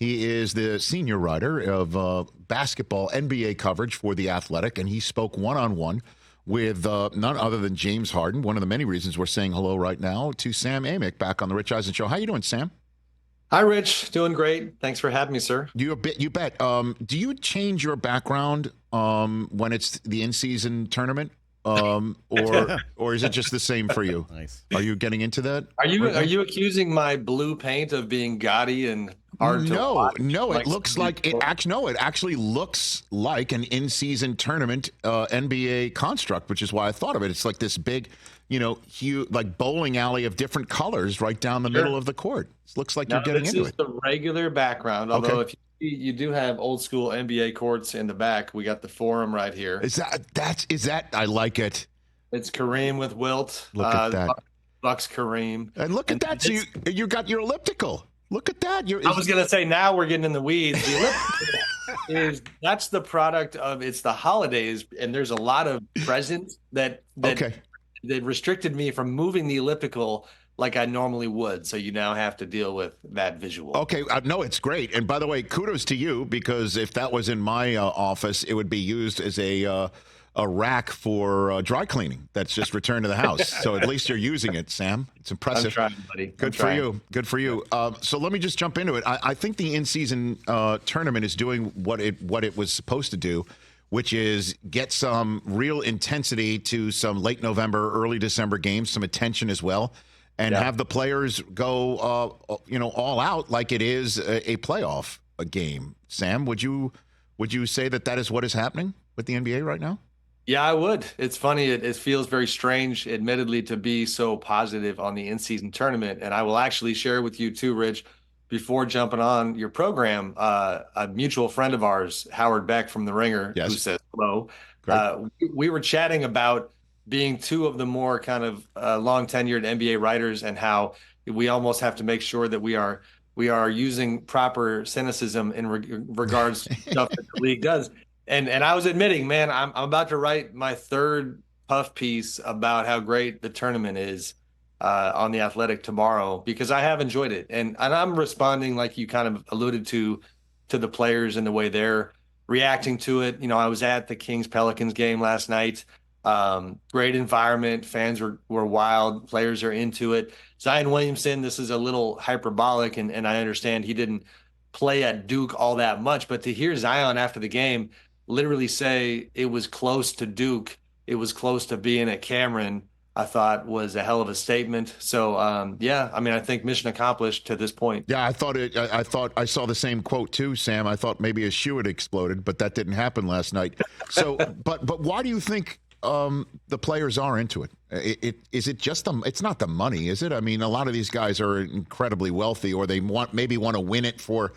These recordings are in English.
He is the senior writer of basketball NBA coverage for The Athletic, and he spoke one-on-one with none other than James Harden. One of the many reasons we're saying hello right now to Sam Amick back on the Rich Eisen Show. How you doing, Sam? Hi, Rich. Doing great. Thanks for having me, sir. You bet. Do you change your background when it's the in-season tournament, or is it just the same for you? Nice. Are you getting into that? Are you accusing my blue paint of being gaudy and hard to watch? No. It looks like it actually looks like an in-season tournament NBA construct, which is why I thought of it. It's like this big, huge, like bowling alley of different colors right down the middle of the court. It looks like you're getting into it. This is the regular background, although if you do have old school NBA courts in the back. We got the Forum right here. Is that? I like it. It's Kareem with Wilt. Look at that. Bucks Kareem. And look at that. So you got your elliptical. Look at that. I was going to say, now we're getting in the weeds. The elliptical that's the product of, it's the holidays, and there's a lot of presents that restricted me from moving the elliptical like I normally would. So you now have to deal with that visual. Okay. No, it's great. And by the way, kudos to you, because if that was in my office, it would be used as a rack for dry cleaning that's just returned to the house. So at least you're using it, Sam. It's impressive. I'm trying, buddy. Good for you. Good for you. So let me just jump into it. I think the in-season tournament is doing what it was supposed to do, which is get some real intensity to some late November, early December games, some attention as well, and have the players go, all out like it is a playoff game. Sam, would you say that is what is happening with the NBA right now? Yeah, I would. It's funny. It feels very strange, admittedly, to be so positive on the in-season tournament. And I will actually share with you too, Rich, before jumping on your program, a mutual friend of ours, Howard Beck from The Ringer, who says hello. We were chatting about being two of the more kind of long-tenured NBA writers, and how we almost have to make sure that we are using proper cynicism in regards to stuff that the league does. And I was admitting, man, I'm about to write my third puff piece about how great the tournament is on The Athletic tomorrow, because I have enjoyed it. And I'm responding, like you kind of alluded to the players and the way they're reacting to it. I was at the Kings-Pelicans game last night. Great environment. Fans were wild. Players are into it. Zion Williamson, this is a little hyperbolic, and I understand he didn't play at Duke all that much, but to hear Zion after the game literally say it was close to Duke, it was close to being at Cameron, I thought was a hell of a statement. So, I think mission accomplished to this point. Yeah, I thought I saw the same quote too, Sam. I thought maybe a shoe had exploded, but that didn't happen last night. So, but why do you think the players are into it? Is it just it's not the money, is it? I mean, a lot of these guys are incredibly wealthy, or they maybe want to win it for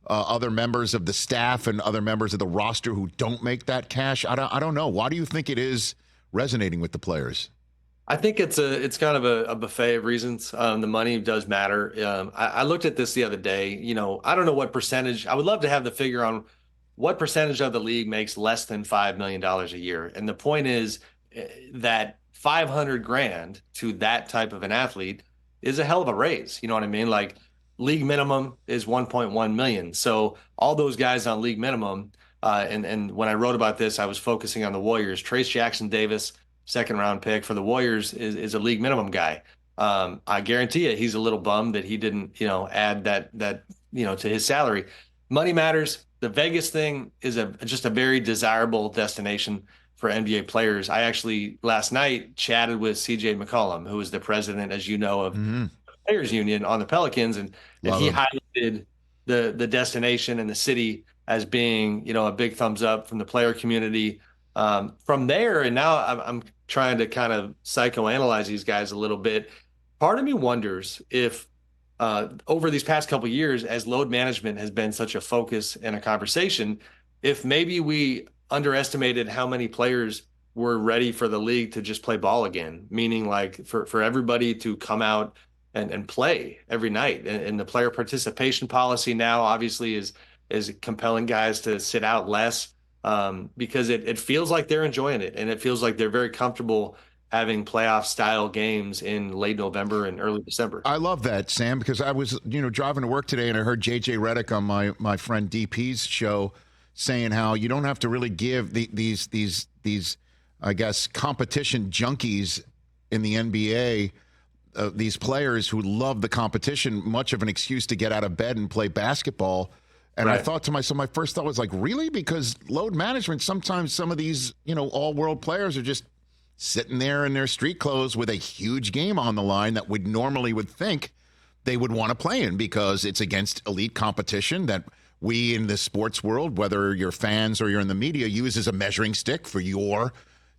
other members of the staff and other members of the roster who don't make that cash. I don't know. Why do you think it is resonating with the players? I think it's kind of a buffet of reasons. The money does matter. I looked at this the other day. I don't know what percentage. I would love to have the figure on what percentage of the league makes less than $5 million a year. And the point is that $500,000 to that type of an athlete is a hell of a raise. You know what I mean? Like, league minimum is 1.1 million. So all those guys on league minimum, and when I wrote about this, I was focusing on the Warriors. Trace Jackson-Davis, second round pick for the Warriors, is a league minimum guy. I guarantee you he's a little bummed that he didn't, add that to his salary. Money matters. The Vegas thing is just a very desirable destination for NBA players. I actually last night chatted with CJ McCollum, who is the president, as you know, of Players Union on the Pelicans, and he highlighted the destination and the city as being, a big thumbs up from the player community. From there, and now I'm trying to kind of psychoanalyze these guys a little bit. Part of me wonders if over these past couple of years, as load management has been such a focus and a conversation, if maybe we underestimated how many players were ready for the league to just play ball again, meaning like for everybody to come out and play every night. And the player participation policy now obviously is compelling guys to sit out less, because it feels like they're enjoying it, and it feels like they're very comfortable having playoff style games in late November and early December. I love that, Sam, because I was, driving to work today and I heard JJ Redick on my friend DP's show saying how you don't have to really give these I guess competition junkies in the NBA, these players who love the competition, much of an excuse to get out of bed and play basketball. And Right. I thought to myself, my first thought was like, really? Because load management, sometimes some of these, all-world players are just sitting there in their street clothes with a huge game on the line that would think they would want to play in because it's against elite competition that we in the sports world, whether you're fans or you're in the media, use as a measuring stick for your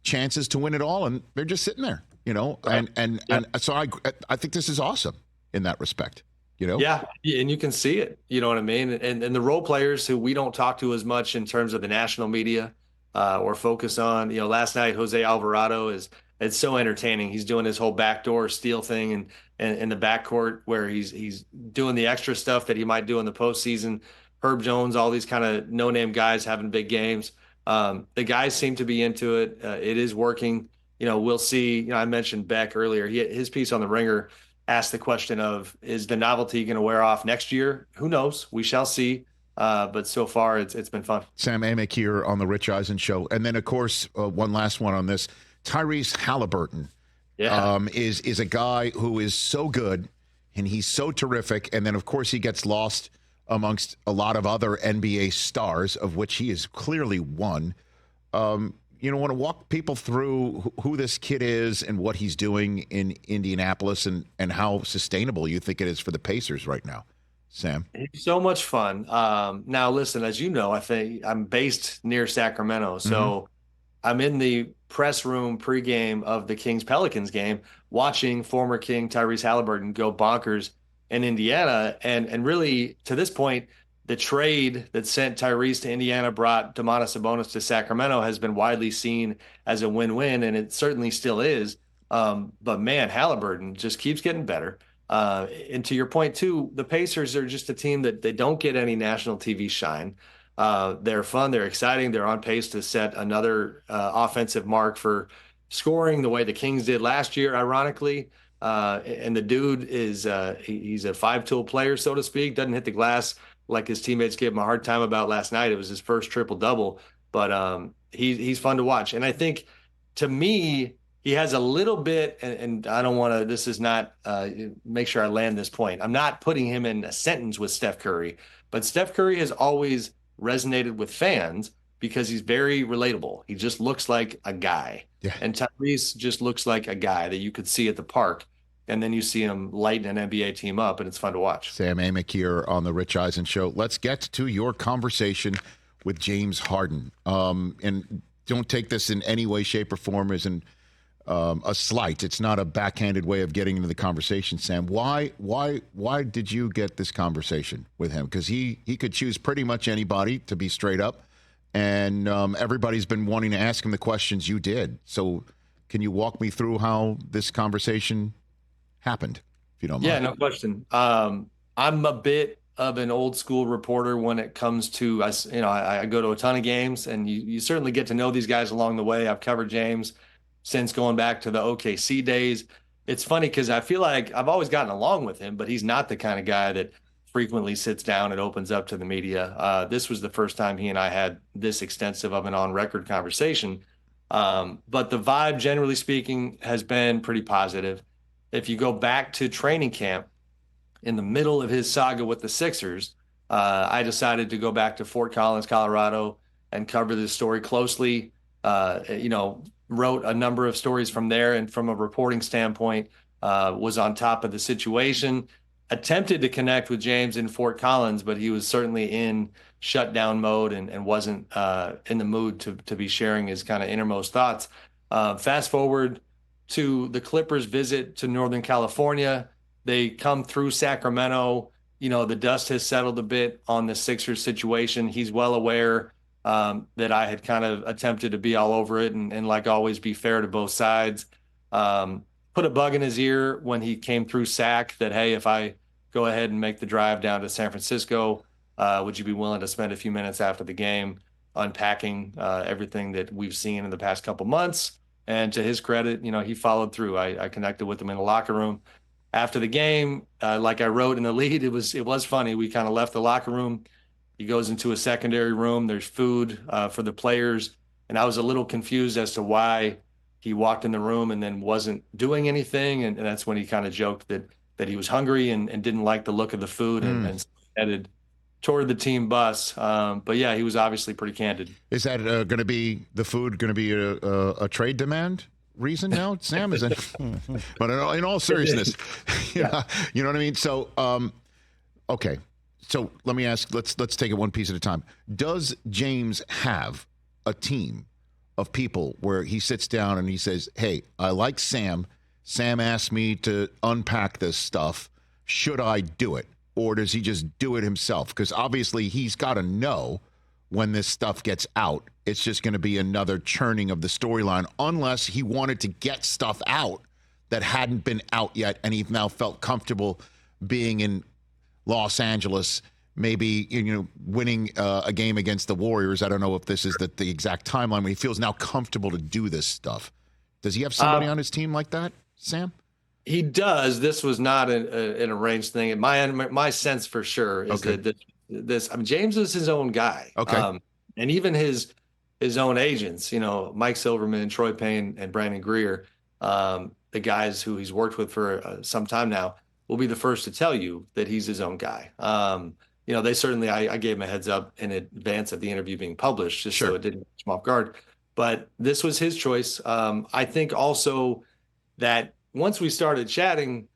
chances to win it all. And they're just sitting there, Right. and so I think this is awesome in that respect. Yeah, and you can see it, you know what I mean? And the role players who we don't talk to as much in terms of the national media or focus on, last night, Jose Alvarado it's so entertaining. He's doing his whole backdoor steal thing and in the backcourt where he's doing the extra stuff that he might do in the postseason. Herb Jones, all these kind of no-name guys having big games. The guys seem to be into it. It is working. We'll see. I mentioned Beck earlier. His piece on the Ringer asked the question of, is the novelty going to wear off next year? Who knows? We shall see. But so far, it's been fun. Sam Amick here on the Rich Eisen Show. And then, of course, one last one on this. Tyrese Haliburton is a guy who is so good, and he's so terrific. And then, of course, he gets lost amongst a lot of other NBA stars, of which he is clearly one. Want to walk people through who this kid is and what he's doing in Indianapolis and how sustainable you think it is for the Pacers right now, Sam? It's so much fun. Now, listen, as you know, I think I'm based near Sacramento. So I'm in the press room pregame of the Kings-Pelicans game, watching former King Tyrese Haliburton go bonkers in Indiana. And really, to this point, the trade that sent Tyrese to Indiana brought Domantas Sabonis to Sacramento has been widely seen as a win-win, and it certainly still is. But man, Haliburton just keeps getting better. And to your point too, the Pacers are just a team that they don't get any national TV shine. They're fun, they're exciting, they're on pace to set another offensive mark for scoring the way the Kings did last year, ironically. And the dude is he's a five-tool player, so to speak, doesn't hit the glass like his teammates gave him a hard time about last night. It was his first triple-double, but he's fun to watch. And I think, to me, he has a little bit, and I don't want to, this is not, make sure I land this point. I'm not putting him in a sentence with Steph Curry, but Steph Curry has always resonated with fans because he's very relatable. He just looks like a guy. Yeah. And Tyrese just looks like a guy that you could see at the park. And then you see him lighten an NBA team up, and it's fun to watch. Sam Amick here on the Rich Eisen Show. Let's get to your conversation with James Harden. And don't take this in any way, shape, or form as a slight. It's not a backhanded way of getting into the conversation, Sam. Why did you get this conversation with him? Because he could choose pretty much anybody, to be straight up. And everybody's been wanting to ask him the questions you did. So can you walk me through how this conversation happened, if you don't mind? Yeah, no question. I'm a bit of an old school reporter when it comes to, I go to a ton of games, and you certainly get to know these guys along the way. I've covered James since going back to the OKC days. It's funny because I feel like I've always gotten along with him, but he's not the kind of guy that frequently sits down and opens up to the media. This was the first time he and I had this extensive of an on-record conversation. But the vibe, generally speaking, has been pretty positive. If you go back to training camp, in the middle of his saga with the Sixers, I decided to go back to Fort Collins, Colorado, and cover this story closely. Wrote a number of stories from there, and from a reporting standpoint, was on top of the situation. Attempted to connect with James in Fort Collins, but he was certainly in shutdown mode and wasn't in the mood to be sharing his kind of innermost thoughts. Fast forward to the Clippers' visit to Northern California. They come through Sacramento. The dust has settled a bit on the Sixers situation. He's well aware that I had kind of attempted to be all over it and like always, be fair to both sides. Put a bug in his ear when he came through Sac that, hey, if I go ahead and make the drive down to San Francisco, would you be willing to spend a few minutes after the game unpacking everything that we've seen in the past couple months? And to his credit, he followed through. I connected with him in the locker room after the game. Like I wrote in the lead, it was funny. We kind of left the locker room. He goes into a secondary room. There's food for the players. And I was a little confused as to why he walked in the room and then wasn't doing anything. And that's when he kind of joked that he was hungry and didn't like the look of the food and headed toward the team bus. But yeah, he was obviously pretty candid. Is that going to be the food going to be a trade demand reason now, Sam? Is it? But in all seriousness, you know what I mean? So, okay. So let me ask, let's take it one piece at a time. Does James have a team of people where he sits down and he says, hey, I like Sam. Sam asked me to unpack this stuff. Should I do it? Or does he just do it himself? Because obviously he's got to know when this stuff gets out, it's just going to be another churning of the storyline, unless he wanted to get stuff out that hadn't been out yet and he now felt comfortable being in Los Angeles, maybe winning a game against the Warriors. I don't know if this is the exact timeline, but he feels now comfortable to do this stuff. Does he have somebody on his team like that, Sam? He does. This was not an arranged thing. My sense for sure is that James is his own guy. Okay. And even his own agents, Mike Silverman, Troy Payne, and Brandon Greer, the guys who he's worked with for some time now, will be the first to tell you that he's his own guy. They certainly, I gave him a heads up in advance of the interview being published, just so it didn't catch him off guard. But this was his choice. I think also that once we started chatting,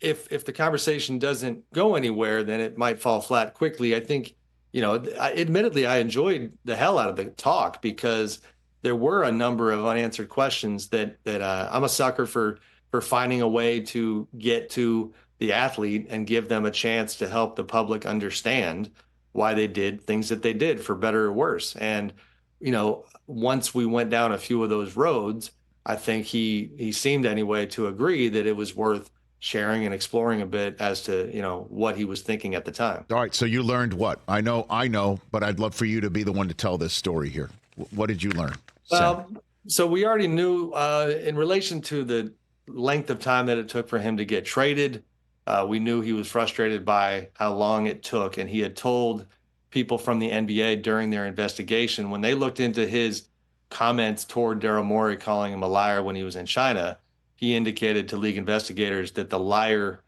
if the conversation doesn't go anywhere, then it might fall flat quickly. I think, admittedly, I enjoyed the hell out of the talk because there were a number of unanswered questions that I'm a sucker for finding a way to get to the athlete and give them a chance to help the public understand why they did things that they did, for better or worse. And, once we went down a few of those roads, I think he seemed anyway to agree that it was worth sharing and exploring a bit as to, what he was thinking at the time. All right. So you learned what? I know, but I'd love for you to be the one to tell this story here. What did you learn? Well, so we already knew in relation to the length of time that it took for him to get traded. We knew he was frustrated by how long it took. And he had told people from the NBA during their investigation, when they looked into his comments toward Daryl Morey, calling him a liar when he was in China, he indicated to league investigators that the liar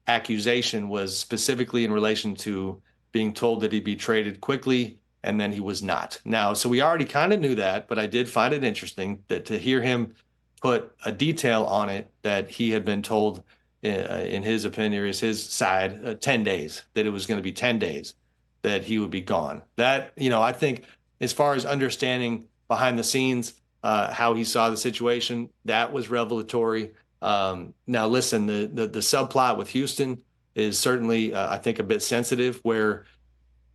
accusation was specifically in relation to being told that he'd be traded quickly, and then he was not. Now, so we already kind of knew that, but I did find it interesting that to hear him put a detail on it that he had been told, in his opinion, is his side, 10 days, that it was going to be 10 days that he would be gone. That, I think as far as understanding behind the scenes, how he saw the situation, that was revelatory. Now, listen, the subplot with Houston is certainly, I think, a bit sensitive, where,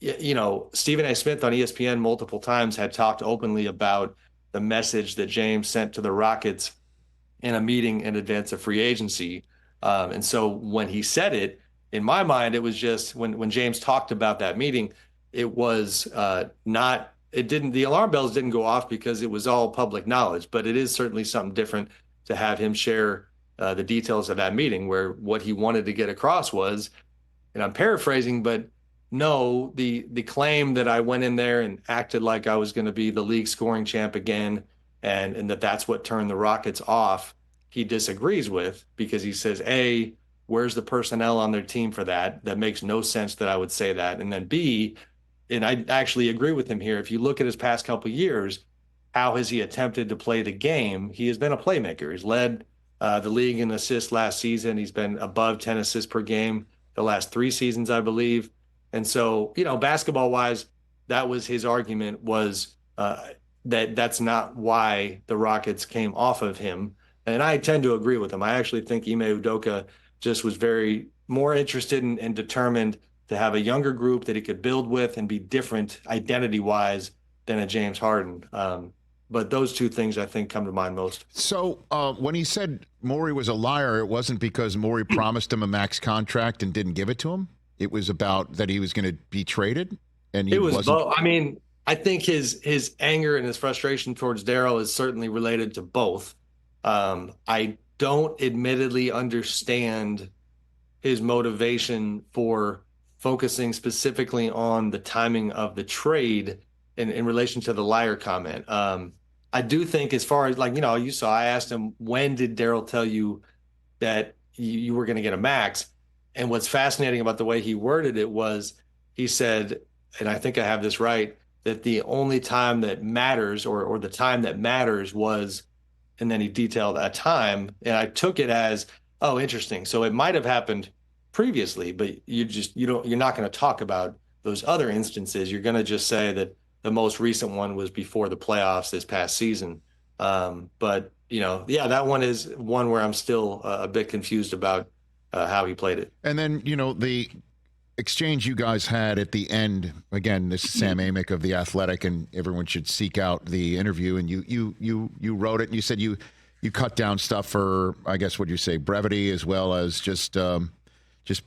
Stephen A. Smith on ESPN multiple times had talked openly about the message that James sent to the Rockets in a meeting in advance of free agency. And so when he said it, in my mind, it was just when James talked about that meeting, it was the alarm bells didn't go off because it was all public knowledge, but it is certainly something different to have him share the details of that meeting, where what he wanted to get across was, and I'm paraphrasing, but no, the claim that I went in there and acted like I was going to be the league scoring champ again, and that's what turned the Rockets off, he disagrees with, because he says, A, where's the personnel on their team for that? That makes no sense that I would say that. And then B, and I actually agree with him here, if you look at his past couple of years, how has he attempted to play the game? He has been a playmaker. He's led the league in assists last season. He's been above 10 assists per game the last 3 seasons, I believe. And so, basketball-wise, that was his argument, was that's not why the Rockets came off of him. And I tend to agree with him. I actually think Ime Udoka just was very more interested and determined to have a younger group that he could build with and be different identity-wise than a James Harden. But those two things, I think, come to mind most. So when he said Morey was a liar, it wasn't because Morey promised him a max contract and didn't give it to him? It was about that he was going to be traded? And he it was wasn't... both. I mean, I think his anger and his frustration towards Daryl is certainly related to both. I don't admittedly understand his motivation for focusing specifically on the timing of the trade in relation to the liar comment. I do think, as far as, like, you saw, I asked him, when did Daryl tell you that you were going to get a max? And what's fascinating about the way he worded it was, he said, and I think I have this right, that the only time that matters, or the time that matters was, and then he detailed a time. And I took it as, oh, interesting. So it might have happened previously, but you're not going to talk about those other instances. You're going to just say that the most recent one was before the playoffs this past season. But yeah, that one is one where I'm still a bit confused about how he played it. And then, the exchange you guys had at the end, again, this is Sam Amick of The Athletic, and everyone should seek out the interview. And you wrote it, and you said you cut down stuff for, I guess, what you say, brevity, as well as just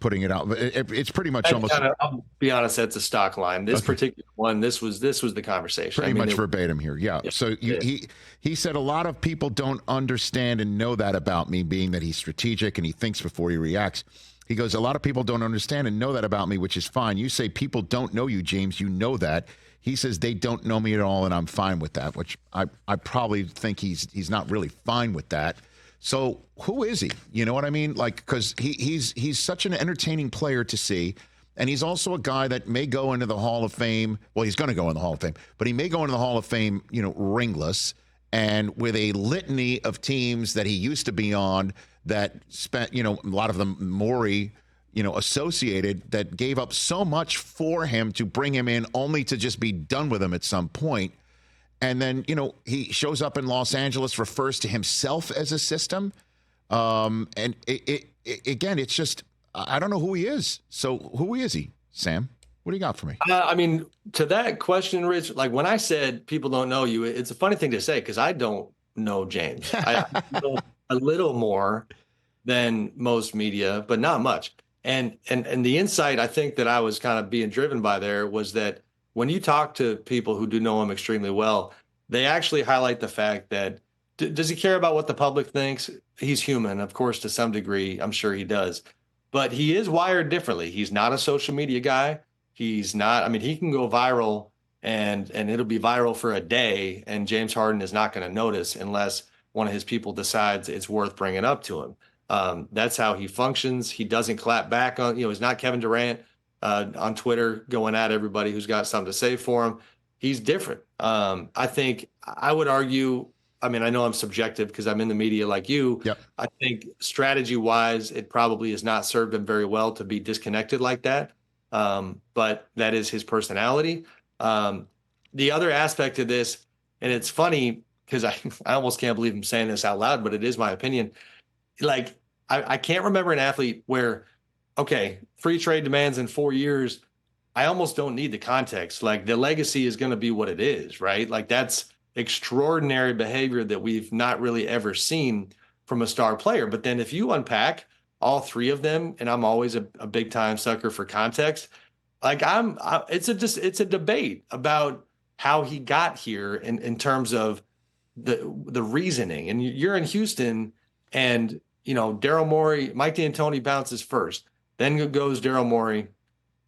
putting it out. It's pretty much almost. I'll be honest, that's a stock line. This particular one, this was the conversation. Pretty much verbatim here. Yeah. So he said, a lot of people don't understand and know that about me, being that he's strategic and he thinks before he reacts. He goes, a lot of people don't understand and know that about me, which is fine. You say people don't know you, James. You know that. He says they don't know me at all, and I'm fine with that, which I probably think he's not really fine with that. So who is he? You know what I mean? Like, because he's such an entertaining player to see, and he's also a guy that may go into the Hall of Fame. Well, he's going to go in the Hall of Fame, but he may go into the Hall of Fame, ringless, and with a litany of teams that he used to be on that spent, a lot of them Morey, associated, that gave up so much for him to bring him in, only to just be done with him at some point. And then, he shows up in Los Angeles, refers to himself as a system. And again, it's just, I don't know who he is. So who is he, Sam? What do you got for me? I mean, to that question, Rich, like when I said people don't know you, it's a funny thing to say, because I don't know James. I know a little more than most media, but not much. And the insight I think that I was kind of being driven by there was that when you talk to people who do know him extremely well, they actually highlight the fact that, does he care about what the public thinks? He's human, of course, to some degree. I'm sure he does. But he is wired differently. He's not a social media guy. He's not, I mean, he can go viral and it'll be viral for a day, and James Harden is not going to notice unless one of his people decides it's worth bringing up to him. That's how he functions. He doesn't clap back on, he's not Kevin Durant on Twitter going at everybody who's got something to say for him. He's different. I think I would argue, I mean, I know I'm subjective because I'm in the media like you. Yep. I think strategy wise, it probably has not served him very well to be disconnected like that. But that is his personality. The other aspect of this, and it's funny because I almost can't believe I'm saying this out loud, but it is my opinion. Like, I can't remember an athlete where, okay, free trade demands in 4 years, I almost don't need the context. Like, the legacy is going to be what it is, right? Like, that's extraordinary behavior that we've not really ever seen from a star player. But then if you unpack all three of them, and I'm always a big time sucker for context, like it's a debate about how he got here in terms of the reasoning. And you're in Houston, and Daryl Morey, Mike D'Antoni bounces first, then goes Daryl Morey.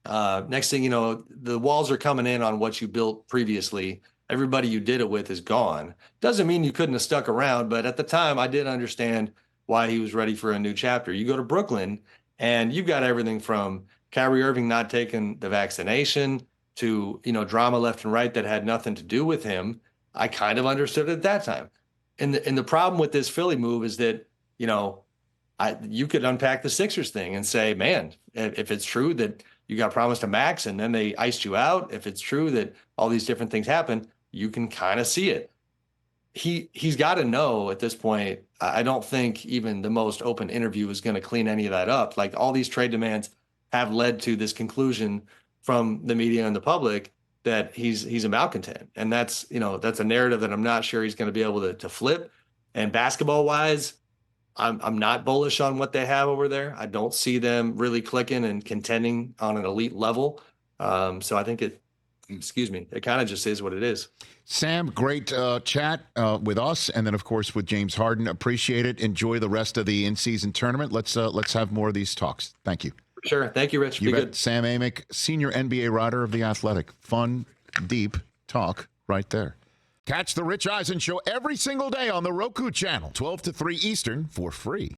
Next thing you know, the walls are coming in on what you built previously. Everybody you did it with is gone. Doesn't mean you couldn't have stuck around, but at the time I did understand why he was ready for a new chapter. You go to Brooklyn and you've got everything from Kyrie Irving not taking the vaccination to, drama left and right that had nothing to do with him. I kind of understood it at that time. And the problem with this Philly move is that, you could unpack the Sixers thing and say, man, if it's true that you got promised a max and then they iced you out, if it's true that all these different things happen, you can kind of see it. He's got to know at this point. I don't think even the most open interview is going to clean any of that up. Like, all these trade demands have led to this conclusion from the media and the public that he's a malcontent. And that's a narrative that I'm not sure he's going to be able to flip. And basketball wise, I'm not bullish on what they have over there. I don't see them really clicking and contending on an elite level. So I think excuse me, it kind of just is what it is. Sam, great chat with us, and then of course with James Harden. Appreciate it. Enjoy the rest of the in-season tournament. Let's have more of these talks. Thank you. Sure. Thank you, Rich. You Be bet. good. Sam Amick, senior NBA writer of The Athletic. Fun, deep talk right there. Catch the Rich Eisen Show every single day on the Roku channel, 12 to 3 Eastern, for free.